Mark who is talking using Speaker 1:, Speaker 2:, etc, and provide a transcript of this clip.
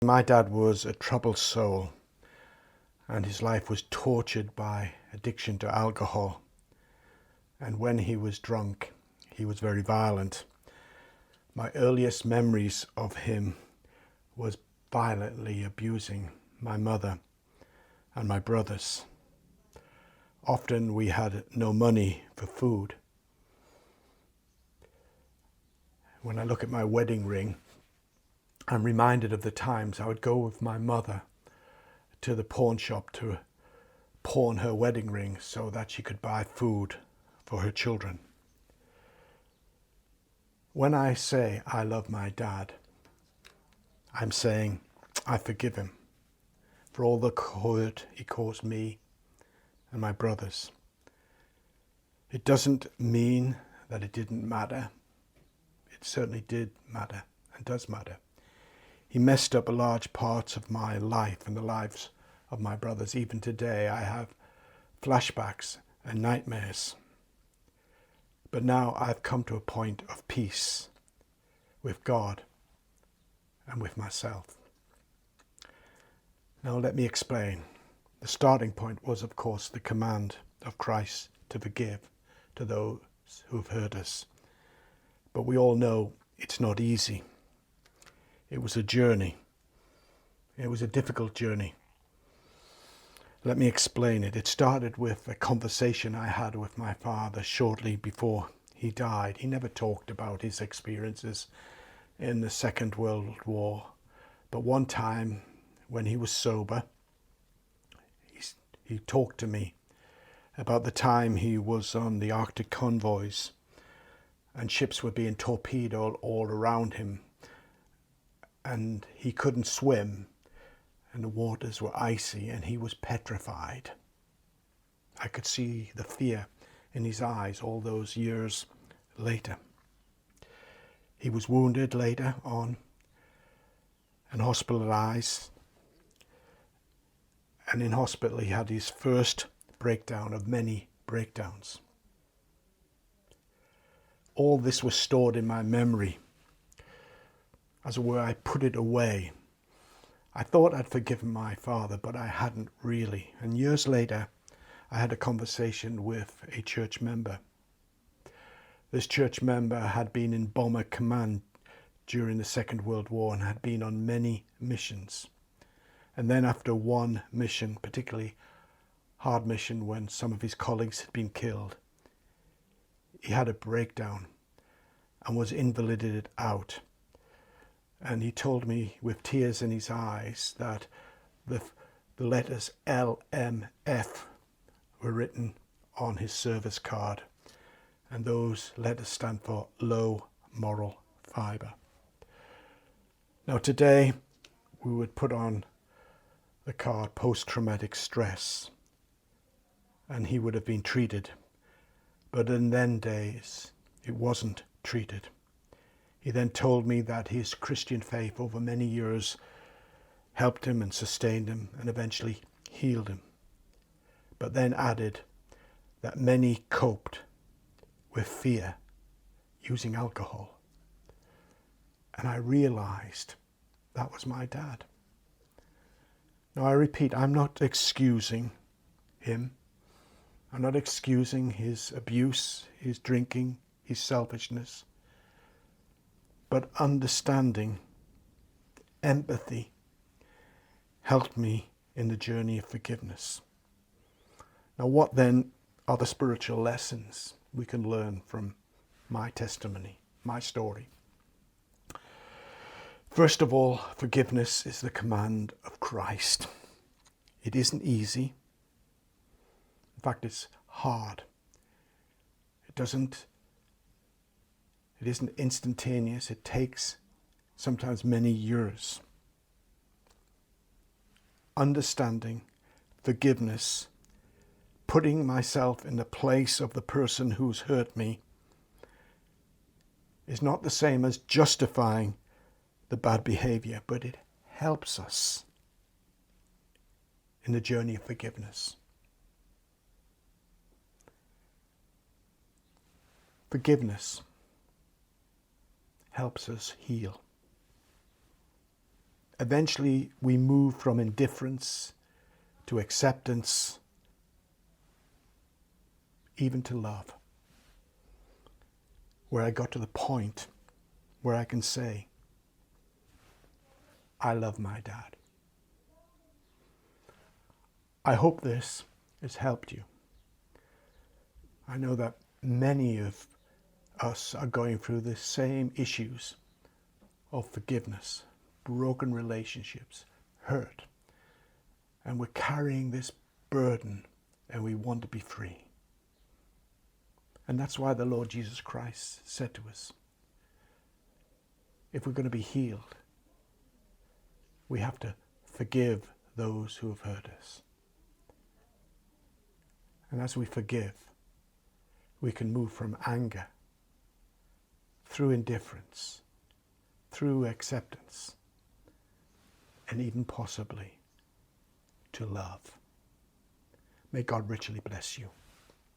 Speaker 1: My dad was a troubled soul, and his life was tortured by addiction to alcohol. And when he was drunk, he was very violent. My earliest memories of him was violently abusing my mother and my brothers. Often we had no money for food. When I look at my wedding ring, I'm reminded of the times I would go with my mother to the pawn shop to pawn her wedding ring so that she could buy food for her children. When I say I love my dad, I'm saying I forgive him for all the hurt he caused me and my brothers. It doesn't mean that it didn't matter. It certainly did matter and does matter. He messed up a large part of my life and the lives of my brothers. Even today I have flashbacks and nightmares. But now I've come to a point of peace with God and with myself. Now let me explain. The starting point was, of course, the command of Christ to forgive to those who have hurt us. But we all know it's not easy. It was a journey. It was a difficult journey. Let me explain it. It started with a conversation I had with my father shortly before he died. He never talked about his experiences in the Second World War. But one time when he was sober, he talked to me about the time he was on the Arctic convoys and ships were being torpedoed all around him. And he couldn't swim, and the waters were icy, and he was petrified. I could see the fear in his eyes all those years later. He was wounded later on and hospitalized. And in hospital he had his first breakdown of many breakdowns. All this was stored in my memory. As it were, I put it away. I thought I'd forgiven my father, but I hadn't really. And years later, I had a conversation with a church member. This church member had been in Bomber Command during the Second World War and had been on many missions. And then after one mission, particularly hard mission when some of his colleagues had been killed, he had a breakdown and was invalided out. And he told me with tears in his eyes that the letters LMF were written on his service card. And those letters stand for low moral fiber. Now today we would put on the card post-traumatic stress. And he would have been treated. But in then days it wasn't treated. He then told me that his Christian faith over many years helped him and sustained him and eventually healed him. But then added that many coped with fear using alcohol. And I realized that was my dad. Now I repeat, I'm not excusing him. I'm not excusing his abuse, his drinking, his selfishness. But understanding, empathy, helped me in the journey of forgiveness. Now, what then are the spiritual lessons we can learn from my testimony, my story? First of all, forgiveness is the command of Christ. It isn't easy. In fact, it's hard. It isn't instantaneous. It takes sometimes many years. Understanding forgiveness, putting myself in the place of the person who's hurt me, is not the same as justifying the bad behavior, but it helps us in the journey of forgiveness. Forgiveness helps us heal. eventually we move from indifference to acceptance, even to love, where I got to the point where I can say, I love my dad. I hope this has helped you. I know that many of us are going through the same issues of forgiveness, broken relationships, hurt, and we're carrying this burden and we want to be free. And that's why the Lord Jesus Christ said to us, if we're going to be healed, we have to forgive those who have hurt us. And as we forgive, we can move from anger, through indifference, through acceptance, and even possibly to love. May God richly bless you.